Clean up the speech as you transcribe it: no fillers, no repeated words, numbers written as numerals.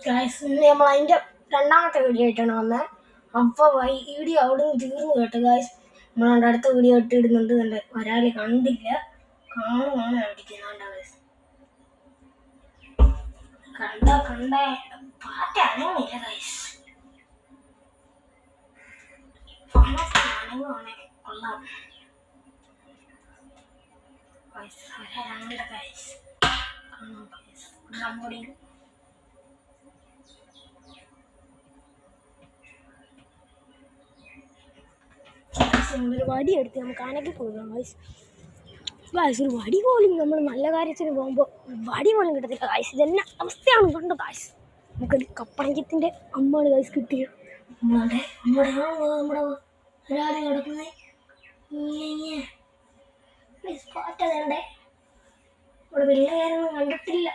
Guys ഇന്ന് നമ്മൾ അതിൻ്റെ രണ്ടാമത്തെ വീഡിയോ ആയിട്ടാണ് വന്നത്. അപ്പോൾ വീഡിയോ അവിടെ നിന്ന് തീർന്നു കേട്ടോ ഗൈസ്. നമ്മൾ അടുത്ത വീഡിയോ ഇട്ടിടുന്നുണ്ട്. കണ്ട് ഒരാൾ കണ്ടില്ല, കാണുവാണ് കണ്ടിരിക്കുന്നുണ്ട് ഗൈസ്. കണ്ട പാറ്റ അനങ്ങില്ല ഗൈസ്. അനങ്ങുവാണേ കൊള്ളാം ഗൈസ്. ഒരാളുണ്ട് ഗൈസ്, കാണാം ഗൈസ്. ഡ്രംപൊടി ഒരു വടി എടുത്ത് നമുക്ക് അനക്കി കൊടുക്കണം ഗൈസ്. ഗൈസ് ഒരു വടി പോലും നമ്മൾ നല്ല കാര്യത്തിന് പോകുമ്പോൾ വടി പോലും കിട്ടത്തില്ല ഗൈസ്. ഇതെന്നെ അവസ്ഥയാണ് കണ്ടോ ഗൈസ്. നമുക്കൊരു കപ്പണക്കത്തിൻ്റെ അമ്മാണ് ഗൈസ് കിട്ടിയത്. നമ്മുടെ ഒരാൾ കിടക്കുന്നേ പാറ്റ വേണ്ടേ. ഇവിടെ പിള്ളേരൊന്നും കണ്ടിട്ടില്ല.